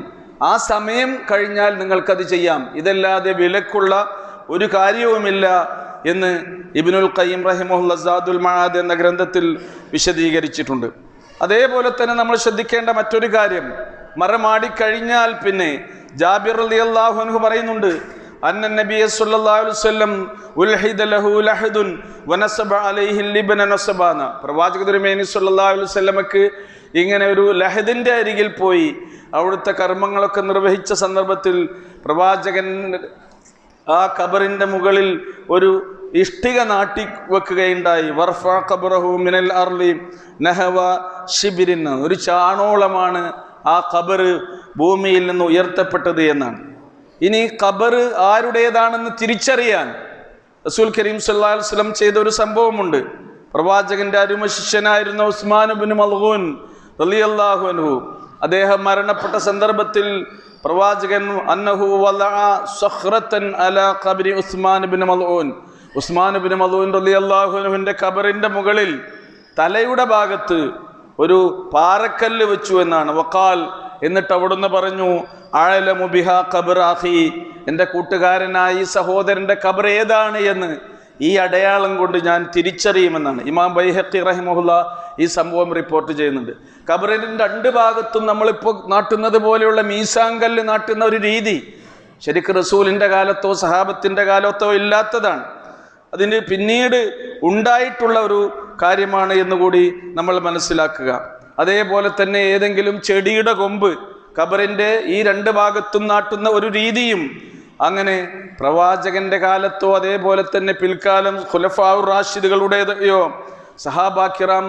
ആ സമയം കഴിഞ്ഞാൽ നിങ്ങൾക്കത് ചെയ്യാം. ഇതല്ലാതെ വിലക്കുള്ള ഒരു കാര്യവുമില്ല എന്ന് ഇബ്നുൽ ഖയ്യിം റഹിമഹുല്ലാ സാദുൽ മആദ് എന്ന ഗ്രന്ഥത്തിൽ വിശദീകരിച്ചിട്ടുണ്ട്. അതേപോലെ തന്നെ നമ്മൾ ശ്രദ്ധിക്കേണ്ട മറ്റൊരു കാര്യം, മറമാടിക്കഴിഞ്ഞാൽ പിന്നെ ജാബിർ റളിയല്ലാഹു അൻഹു പറയുന്നുണ്ട്, അന്ന നബിയ സല്ലല്ലാഹു അലൈഹി വസല്ലം ഉൽഹിദ ലഹു ലഹദുൻ വനസബ അലൈഹി ലിബ്ന നസബാന. പ്രവാചക തിരുമേനി സല്ലല്ലാഹു അലൈഹി വസല്ലമക്ക് ഇങ്ങനെ ഒരു ലഹദിന്റെ അരികിൽ പോയി അവിടുത്തെ കർമ്മങ്ങളൊക്കെ നിർവഹിച്ച സന്ദർഭത്തിൽ പ്രവാചകൻ ആ ഖബറിന്റെ മുകളിൽ ഒരു ഇഷ്ടിക നാട്ടി വെക്കുകയുണ്ടായി. വർഫ ഖബറഹു മിനൽ അർളി നഹവ ശിബിരിൻ, ഒരു ചാണോളമാണ് ആ ഖബർ ഭൂമിയിൽ നിന്ന് ഉയർത്തപ്പെട്ടത് എന്നാണ്. ഇനി ഖബർ ആരുടേതാണെന്ന് തിരിച്ചറിയാൻ റസൂൽ കരീം സല്ലല്ലാഹു അലൈഹി വസല്ലം ചെയ്ത ഒരു സംഭവമുണ്ട്. പ്രവാചകന്റെ അരുമ ശിഷ്യനായിരുന്ന ഉസ്മാൻ ഇബ്നു മൽഊൻ റളിയല്ലാഹു അൻഹു, അദ്ദേഹം മരണപ്പെട്ട സന്ദർഭത്തിൽ പ്രവാചകൻ അന്നഹു വലഅ സഖ്റതൻ അലാ ഖബ്രി ഉസ്മാൻ ഇബ്നു മൽഊൻ, ഉസ്മാൻ ഇബ്നു മൽഊൻ റളിയല്ലാഹു അൻഹുവിന്റെ ഖബറിന്റെ മുകളിൽ തലയുടെ ഭാഗത്ത് ഒരു പാറക്കല്ല് വെച്ചു എന്നാണ്. വഖാൽ, എന്നിട്ട് അവിടുന്ന് പറഞ്ഞു, അഅലമു ബിഹാ ഖബ്റ അഖി, എൻ്റെ കൂട്ടുകാരനായ ഈ സഹോദരന്റെ ഖബർ ഏതാണ് എന്ന് ഈ അടയാളം കൊണ്ട് ഞാൻ തിരിച്ചറിയുമെന്നാണ്. ഇമാം ബൈഹഖി റഹിമഹുല്ലാ ഈ സംഭവം റിപ്പോർട്ട് ചെയ്യുന്നുണ്ട്. ഖബറിന്റെ രണ്ട് ഭാഗത്തും നമ്മളിപ്പോൾ നാട്ടുന്നത് പോലെയുള്ള മീസാങ്കല്ല് നാട്ടുന്ന ഒരു രീതി ശരിക്കും റസൂലിന്റെ കാലത്തോ സഹാബത്തിന്റെ കാലത്തോ ഇല്ലാത്തതാണ്. അതിന് പിന്നീട് ഉണ്ടായിട്ടുള്ള ഒരു കാര്യമാണ് എന്നുകൂടി നമ്മൾ മനസ്സിലാക്കുക. അതേപോലെ തന്നെ ഏതെങ്കിലും ചെടിയുടെ കൊമ്പ് ഖബറിന്റെ ഈ രണ്ട് ഭാഗത്തും നാട്ടുന്ന ഒരു രീതിയും അങ്ങനെ പ്രവാചകന്റെ കാലത്തോ അതേപോലെ തന്നെ പിൽക്കാലം ഖുലഫാഉർ റാഷിദുകളുടേതയോ സഹാബാക്കിറാം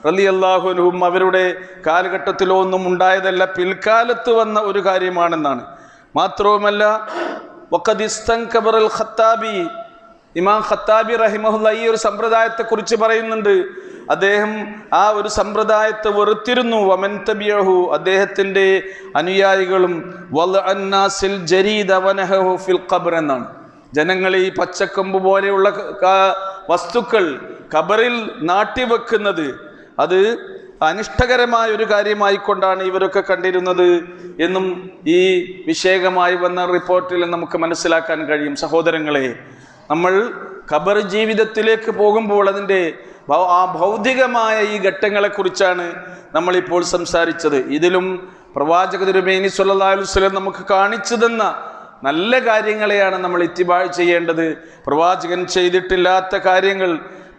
റളിയല്ലാഹു അൻഹും അവരുടെ കാലഘട്ടത്തിലോ ഒന്നും ഉണ്ടായതല്ല, പിൽക്കാലത്ത് വന്ന ഒരു കാര്യമാണെന്നാണ്. മാത്രവുമല്ല വഖദ് ഇസ്തൻകബറൽ ഖത്താബി, ഇമാം ഖത്താബി റഹിമഹുല്ലാ ഈ ഒരു സമ്പ്രദായത്തെക്കുറിച്ച് പറയുന്നുണ്ട്. അദ്ദേഹം ആ ഒരു സമ്പ്രദായത്തെ വെറുത്തിരുന്നു. വമൻ തബിയഹു, അദ്ദേഹത്തിൻ്റെ അനുയായികളും, വൽഅന്നാസിൽ ജരീദ വനഹു ഫിൽ ഖബ്ർ എന്നാണ്. ജനങ്ങൾ ഈ പച്ചക്കമ്പ് പോലെയുള്ള വസ്തുക്കൾ ഖബറിൽ നാട്ടിവെക്കുന്നത് അത് അനിഷ്ടകരമായ ഒരു കാര്യമായിക്കൊണ്ടാണ് ഇവരൊക്കെ കണ്ടിരുന്നത് എന്നും ഈ വിഷയകമായി വന്ന റിപ്പോർട്ടിൽ നമുക്ക് മനസ്സിലാക്കാൻ കഴിയും. സഹോദരങ്ങളെ, നമ്മൾ ഖബർ ജീവിതത്തിലേക്ക് പോകുമ്പോൾ അതിൻ്റെ ആ ഭൗതികമായ ഈ ഘട്ടങ്ങളെക്കുറിച്ചാണ് നമ്മളിപ്പോൾ സംസാരിച്ചത്. ഇതിലും പ്രവാചക തിരുമേനി സ്വല്ലല്ലാഹു അലൈഹി വസല്ലം നമുക്ക് കാണിച്ചു തന്ന നല്ല കാര്യങ്ങളെയാണ് നമ്മൾ ഇത്തിബാ ചെയ്യേണ്ടത്. പ്രവാചകൻ ചെയ്തിട്ടില്ലാത്ത കാര്യങ്ങൾ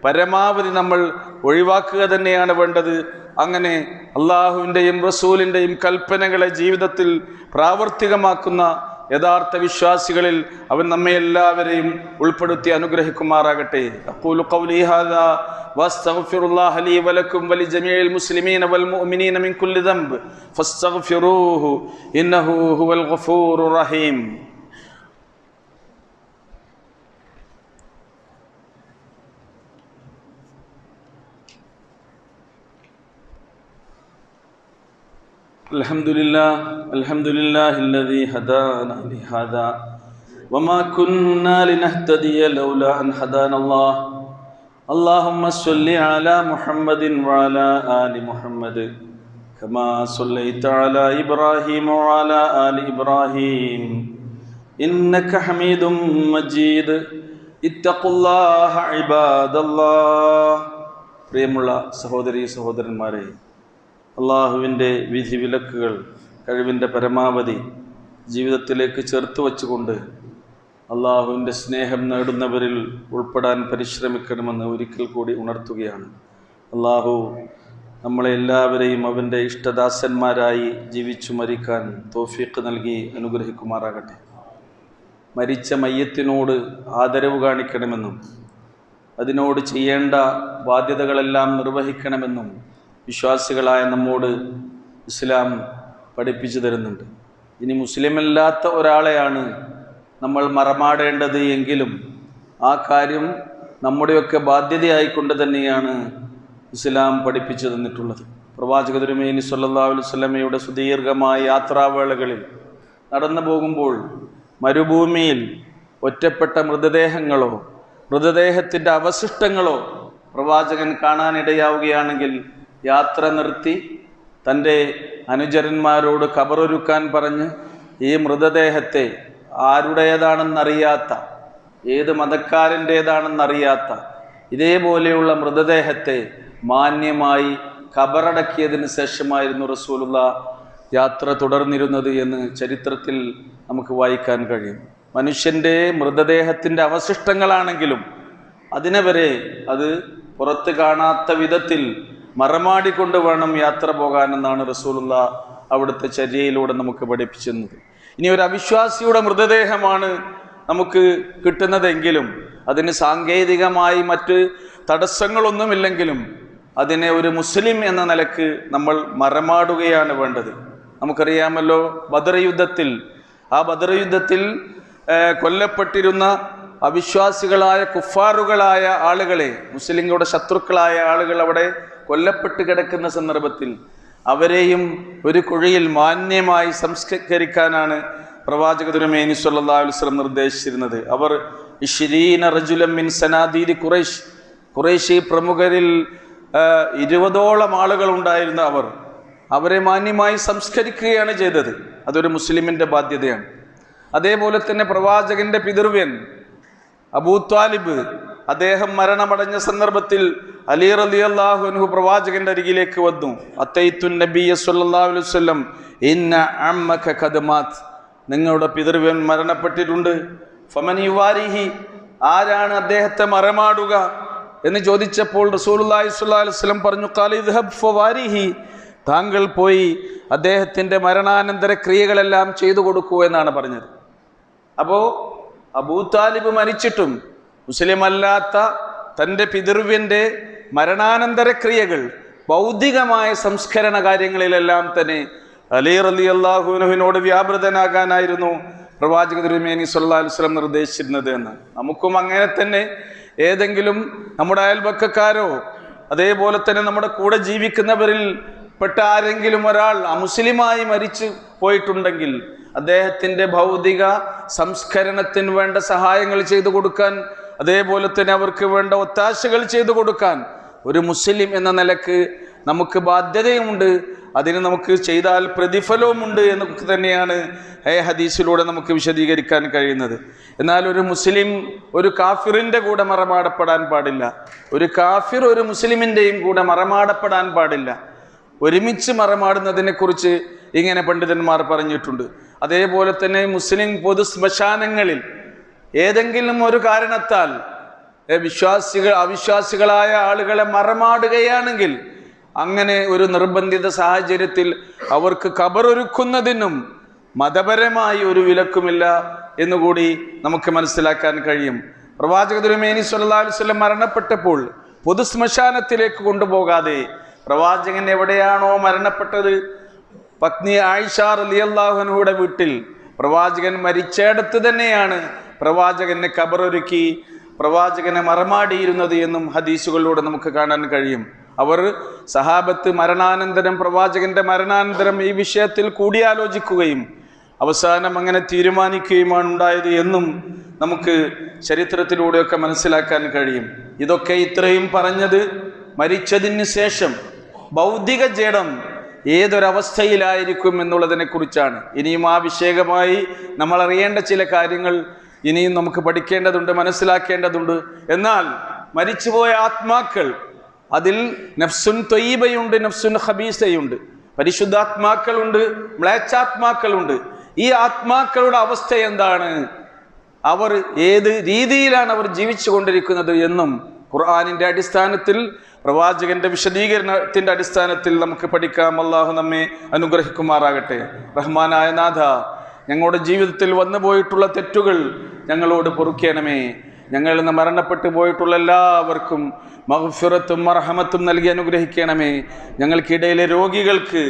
പരമാവധി നമ്മൾ ഒഴിവാക്കുക തന്നെയാണ് വേണ്ടത്. അങ്ങനെ അള്ളാഹുവിൻ്റെയും റസൂലിൻ്റെയും കൽപ്പനകളെ ജീവിതത്തിൽ പ്രാവർത്തികമാക്കുന്ന യഥാർത്ഥ വിശ്വാസികളിൽ അവൻ നമ്മെ എല്ലാവരെയും ഉൾപ്പെടുത്തി അനുഗ്രഹിക്കുമാറാകട്ടെ. അഖൂലു ഖൗലി ഹാദാ വസ്തഗ്ഫിറുല്ലാഹ ലീ വലക്കും വലിജമീഇൽ മുസ്ലിമീന വൽ മുഅ്മിനീന മിൻ കുല്ലി ദംബ് ഫസ്തഗ്ഫിറൂഹു ഇന്നഹു ഹുവൽ ഗഫൂറുർ റഹീം. الحمد لله الذي هدانا لهذا وما كنا لنهتدي لولا أن هدانا الله اللهم صل على محمد وعلى آل محمد كما صليت على إبراهيم وعلى آل إبراهيم إنك حميد مجيد اتقوا الله عباد الله. പ്രിയമുള്ള സഹോദരീ സഹോദരന്മാരെ, അള്ളാഹുവിൻ്റെ വിധി വിലക്കുകൾ കഴിവിൻ്റെ പരമാവധി ജീവിതത്തിലേക്ക് ചേർത്ത് വച്ചുകൊണ്ട് അള്ളാഹുവിൻ്റെ സ്നേഹം നേടുന്നവരിൽ ഉൾപ്പെടാൻ പരിശ്രമിക്കണമെന്ന് ഒരിക്കൽ കൂടി ഉണർത്തുകയാണ്. അള്ളാഹു നമ്മളെ എല്ലാവരെയും അവൻ്റെ ഇഷ്ടദാസന്മാരായി ജീവിച്ചു മരിക്കാൻ തൗഫീഖ് നൽകി അനുഗ്രഹിക്കുമാറാകട്ടെ. മരിച്ച മയ്യത്തിനോട് ആദരവ് കാണിക്കണമെന്നും അതിനോട് ചെയ്യേണ്ട ബാധ്യതകളെല്ലാം നിർവഹിക്കണമെന്നും വിശ്വാസികളായ നമ്മോട് ഇസ്ലാം പഠിപ്പിച്ചു തരുന്നുണ്ട്. ഇനി മുസ്ലിമല്ലാത്ത ഒരാളെയാണ് നമ്മൾ മറമാടേണ്ടത് എങ്കിലും ആ കാര്യം നമ്മുടെയൊക്കെ ബാധ്യതയായിക്കൊണ്ട് തന്നെയാണ് ഇസ്ലാം പഠിപ്പിച്ചു തന്നിട്ടുള്ളത്. പ്രവാചക തിരുമേനി സ്വല്ലല്ലാഹു അലൈഹി വസല്ലമയുടെ സുദീർഘമായ യാത്രാവേളകളിൽ നടന്നു പോകുമ്പോൾ മരുഭൂമിയിൽ ഒറ്റപ്പെട്ട മൃതദേഹങ്ങളോ മൃതദേഹത്തിൻ്റെ അവശിഷ്ടങ്ങളോ പ്രവാചകൻ കാണാനിടയാവുകയാണെങ്കിൽ യാത്ര നിർത്തി തൻ്റെ അനുചരന്മാരോട് ഖബറൊരുക്കാൻ പറഞ്ഞ് ഈ മൃതദേഹത്തെ ആരുടേതാണെന്നറിയാത്ത, ഏത് മതക്കാരൻ്റേതാണെന്നറിയാത്ത ഇതേപോലെയുള്ള മൃതദേഹത്തെ മാന്യമായി ഖബറടക്കിയതിന് ശേഷമായിരുന്നു റസൂലുള്ളാഹ് യാത്ര തുടർന്നിരുന്നത് എന്ന് ചരിത്രത്തിൽ നമുക്ക് വായിക്കാൻ കഴിയും. മനുഷ്യൻ്റെ മൃതദേഹത്തിൻ്റെ അവശിഷ്ടങ്ങളാണെങ്കിലും അതിനെ വരെ അത് പുറത്ത് കാണാത്ത വിധത്തിൽ മറമാടിക്കൊണ്ട് വേണം യാത്ര പോകാനെന്നാണ് റസൂലുള്ളാഹ് അവിടുത്തെ ചര്യയിലൂടെ നമുക്ക് പഠിപ്പിച്ചിരുന്നത്. ഇനി ഒരു അവിശ്വാസിയുടെ മൃതദേഹമാണ് നമുക്ക് കിട്ടുന്നതെങ്കിലും അതിന് സാങ്കേതികമായി മറ്റ് തടസ്സങ്ങളൊന്നുമില്ലെങ്കിലും അതിനെ ഒരു മുസ്ലിം എന്ന നിലക്ക് നമ്മൾ മറമാടുകയാണ് വേണ്ടത്. നമുക്കറിയാമല്ലോ, ബദർ യുദ്ധത്തിൽ കൊല്ലപ്പെട്ടിരുന്ന അവിശ്വാസികളായ കുഫാറുകളായ ആളുകളെ, മുസ്ലിങ്ങളുടെ ശത്രുക്കളായ ആളുകൾ അവിടെ കൊല്ലപ്പെട്ട് കിടക്കുന്ന സന്ദർഭത്തിൽ അവരെയും ഒരു കുഴിയിൽ മാന്യമായി സംസ്കരിക്കാനാണ് പ്രവാചക തിരുമേനി സ്വല്ലല്ലാഹു അലൈഹി വസല്ലം നിർദ്ദേശിച്ചിരുന്നത്. അവർ 20 റജുലൻ മിൻ സനാദീദി ഖുറൈശി പ്രമുഖരിൽ 20ഓളം ആളുകൾ ഉണ്ടായിരുന്ന അവരെ മാന്യമായി സംസ്കരിക്കുകയാണ് ചെയ്തത്. അതൊരു മുസ്ലിമിൻ്റെ ബാധ്യതയാണ്. അതേപോലെ തന്നെ പ്രവാചകന്റെ പിതൃവ്യൻ അബൂ ത്വാലിബ്, അദ്ദേഹം മരണമടഞ്ഞ സന്ദർഭത്തിൽ അലി റളിയല്ലാഹു അൻഹു പ്രവാചകന്റെ അരികിലേക്ക് വന്നു. അത്തൈത്തുൻ നബിയ സ്വല്ലല്ലാഹു അലൈഹി വസല്ലം ഇന്ന അമ്മക ഖദ് മാത്, നിങ്ങളുടെ പിതൃവ്യൻ മരണപ്പെട്ടിട്ടുണ്ട്. ഫമൻ യുവാരിഹി, ആരാണ് അദ്ദേഹത്തെ മറമാടുക എന്ന് ചോദിച്ചപ്പോൾ റസൂലുള്ളാഹി സ്വല്ലല്ലാഹു അലൈഹി വസല്ലം പറഞ്ഞു, ഖാല ഇദ്ഹബ് ഫവാരിഹി, താങ്കൾ പോയി അദ്ദേഹത്തിൻ്റെ മരണാനന്തര ക്രിയകളെല്ലാം ചെയ്തു കൊടുക്കൂ എന്നാണ് പറഞ്ഞത്. അപ്പോൾ അബൂ താലിബ് മരിച്ചിട്ടും മുസ്ലിം അല്ലാത്ത തൻ്റെ പിതൃവ്യൻ്റെ മരണാനന്തര ക്രിയകൾ, ഭൗതികമായ സംസ്കരണ കാര്യങ്ങളിലെല്ലാം തന്നെ അലി റളിയല്ലാഹു അൻഹുവിനോട് വ്യാപൃതനാകാനായിരുന്നു പ്രവാചക തിരുമേനി സ്വല്ലല്ലാഹു അലൈഹി വസല്ലം നിർദ്ദേശിച്ചിരുന്നത് എന്ന്. നമുക്കും അങ്ങനെ തന്നെ ഏതെങ്കിലും നമ്മുടെ അയൽപക്കക്കാരോ അതേപോലെ തന്നെ നമ്മുടെ കൂടെ ജീവിക്കുന്നവരിൽ പെട്ട ആരെങ്കിലും ഒരാൾ അമുസ്ലിമായി മരിച്ചു പോയിട്ടുണ്ടെങ്കിൽ അദ്ദേഹത്തിൻ്റെ ഭൗതിക സംസ്കരണത്തിന് വേണ്ട സഹായങ്ങൾ ചെയ്തു കൊടുക്കാൻ, അതേപോലെ തന്നെ അവർക്ക് വേണ്ട ഒത്താശകൾ ചെയ്തു കൊടുക്കാൻ ഒരു മുസ്ലിം എന്ന നിലക്ക് നമുക്ക് ബാധ്യതയുമുണ്ട്. അതിന് നമുക്ക് ചെയ്താൽ പ്രതിഫലവുമുണ്ട് എന്നൊക്കെ തന്നെയാണ് ഹദീസിലൂടെ നമുക്ക് വിശദീകരിക്കാൻ കഴിയുന്നത്. എന്നാൽ ഒരു മുസ്ലിം ഒരു കാഫിറിൻ്റെ കൂടെ മറമാടപ്പെടാൻ പാടില്ല. ഒരു കാഫിർ ഒരു മുസ്ലിമിൻ്റെയും കൂടെ മറമാടപ്പെടാൻ പാടില്ല. ഒരുമിച്ച് മറമാടുന്നതിനെ കുറിച്ച് ഇങ്ങനെ പണ്ഡിതന്മാർ പറഞ്ഞിട്ടുണ്ട്. അതേപോലെ തന്നെ മുസ്ലിം പൊതു ശ്മശാനങ്ങളിൽ ഏതെങ്കിലും ഒരു കാരണത്താൽ അവിശ്വാസികളായ ആളുകളെ മറമാടുകയാണെങ്കിൽ അങ്ങനെ ഒരു നിർബന്ധിത സാഹചര്യത്തിൽ അവർക്ക് ഖബറൊരുക്കുന്നതിനും മതപരമായി ഒരു വിലക്കുമില്ല എന്നുകൂടി നമുക്ക് മനസ്സിലാക്കാൻ കഴിയും. പ്രവാചക തിരുമേനി സ്വല്ലല്ലാഹു അലൈഹി വസല്ലം മരണപ്പെട്ടപ്പോൾ പൊതു ശ്മശാനത്തിലേക്ക് കൊണ്ടുപോകാതെ പ്രവാചകൻ എവിടെയാണോ മരണപ്പെട്ടത്, പത്നി ആയിഷ റളിയല്ലാഹു അൻഹയുടെ വീട്ടിൽ പ്രവാചകൻ മരിച്ചയിടത്ത് തന്നെയാണ് പ്രവാചകനെ ഖബറൊരുക്കി പ്രവാചകനെ മറമാടിയിരുന്നത് എന്നും ഹദീസുകളിലൂടെ നമുക്ക് കാണാൻ കഴിയും. അവർ സഹാബത്ത് മരണാനന്തരം, പ്രവാചകന്റെ മരണാനന്തരം ഈ വിഷയത്തിൽ കൂടിയാലോചിക്കുകയും അവസാനം അങ്ങനെ തീരുമാനിക്കുകയുമാണ് ഉണ്ടായത് എന്നും നമുക്ക് ചരിത്രത്തിലൂടെയൊക്കെ മനസ്സിലാക്കാൻ കഴിയും. ഇതൊക്കെ ഇത്രയും പറഞ്ഞത് മരിച്ചതിന് ശേഷം ഭൗതിക ജഡം ഏതൊരവസ്ഥയിലായിരിക്കും എന്നുള്ളതിനെ കുറിച്ചാണ്. ഇനിയും ആ വിഷയകമായി നമ്മൾ അറിയേണ്ട ചില കാര്യങ്ങൾ ഇനിയും നമുക്ക് പഠിക്കേണ്ടതുണ്ട്, മനസ്സിലാക്കേണ്ടതുണ്ട്. എന്നാൽ മരിച്ചുപോയ ആത്മാക്കൾ, അതിൽ നഫ്സുൻ ത്വയ്യിബയുണ്ട്, നഫ്സുൻ ഖബീസയുണ്ട്. പരിശുദ്ധാത്മാക്കളുണ്ട്, മ്ലേച്ഛാത്മാക്കളുണ്ട്. ഈ ആത്മാക്കളുടെ അവസ്ഥ എന്താണ്, അവർ ഏത് രീതിയിലാണ് അവർ ജീവിച്ചു കൊണ്ടിരിക്കുന്നത് എന്നും ഖുർആനിൻ്റെ അടിസ്ഥാനത്തിൽ, പ്രവാചകന്റെ വിശദീകരണത്തിന്റെ അടിസ്ഥാനത്തിൽ നമുക്ക് പഠിക്കാം. അള്ളാഹു നമ്മെ അനുഗ്രഹിക്കുമാറാകട്ടെ. റഹ്മാനായ നാഥ, ഞങ്ങളുടെ ജീവിതത്തിൽ വന്നു പോയിട്ടുള്ള തെറ്റുകൾ ഞങ്ങളോട് പൊറുക്കണമേ. ഞങ്ങളിൽ നിന്ന് മരണപ്പെട്ടു പോയിട്ടുള്ള എല്ലാവർക്കും മഗ്ഫിറത്തും മർഹമത്തും നൽകി അനുഗ്രഹിക്കണമേ. ഞങ്ങൾക്കിടയിലെ രോഗികൾക്ക്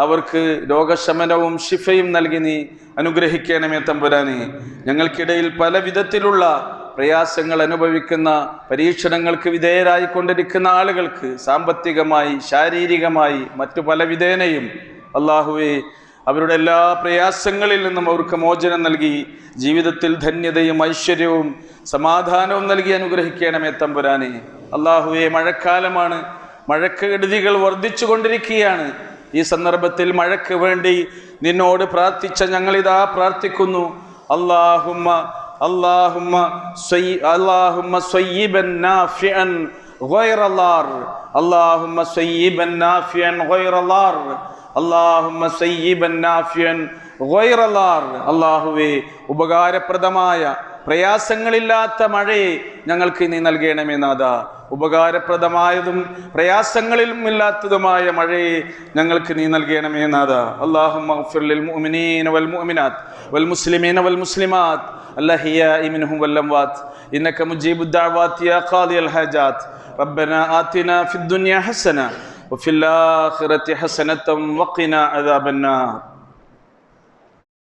അവർക്ക് രോഗശമനവും ശിഫയും നൽകി നീ അനുഗ്രഹിക്കണമേ തമ്പുരാനെ. ഞങ്ങൾക്കിടയിൽ പല വിധത്തിലുള്ള പ്രയാസങ്ങൾ അനുഭവിക്കുന്ന, പരീക്ഷണങ്ങൾക്ക് വിധേയരായിക്കൊണ്ടിരിക്കുന്ന ആളുകൾക്ക് സാമ്പത്തികമായി, ശാരീരികമായി, മറ്റു പല വിധേനയും അള്ളാഹുവേ അവരുടെ എല്ലാ പ്രയാസങ്ങളിൽ നിന്നും അവർക്ക് മോചനം നൽകി ജീവിതത്തിൽ ധന്യതയും ഐശ്വര്യവും സമാധാനവും നൽകി അനുഗ്രഹിക്കണമേ തമ്പുരാനെ. അള്ളാഹുവേ, മഴക്കാലമാണ്, മഴക്കെടുതികൾ വർദ്ധിച്ചു കൊണ്ടിരിക്കുകയാണ്. ഈ സന്ദർഭത്തിൽ മഴയ്ക്ക് വേണ്ടി നിന്നോട് പ്രാർത്ഥിച്ച ഞങ്ങളിതാ പ്രാർത്ഥിക്കുന്നു. അല്ലാഹുമ്മ സ്വയ്യിബൻ നാഫിഅൻ ഗൈറ ളാർ, അല്ലാഹുമ്മ സ്വയ്യിബൻ നാഫിഅൻ ഗൈറ ളാർ, അല്ലാഹുമ്മ സ്വയ്യിബൻ നാഫിഅൻ ഗൈറ ളാർ. അല്ലാഹുവേ, ഉപകാരപ്രദമായ പ്രയാസങ്ങളില്ലാത്ത മഴയെ ഞങ്ങൾക്ക് നീ നൽകണമേ നാഥ. ഉപകാരപ്രദമായതും പ്രയാസങ്ങളിലും ഇല്ലാത്തതുമായ മഴയെ ഞങ്ങൾക്ക് നീ നൽകണമേ നാഥ. അല്ലാഹുമ്മ ഗ്ഫിർ ലിൽ മുഅ്മിനീന വൽ മുഅ്മിനാത്ത് വൽ മുസ്ലിമീന വൽ മുസ്ലിമാത്ത് അൽഅഹ്യാഇ മിൻഹും വൽ അംവാത്ത് ഇന്നക മുജീബുദ് ദഅവാതി യാ ഖാദിയൽ ഹാജാത്ത്. റബ്ബനാ ആതിനാ ഫിദ് ദുനിയ ഹസന വഫിൽ ആഖിറതി ഹസനതൻ വഖിനാ അദാബന്നാർ.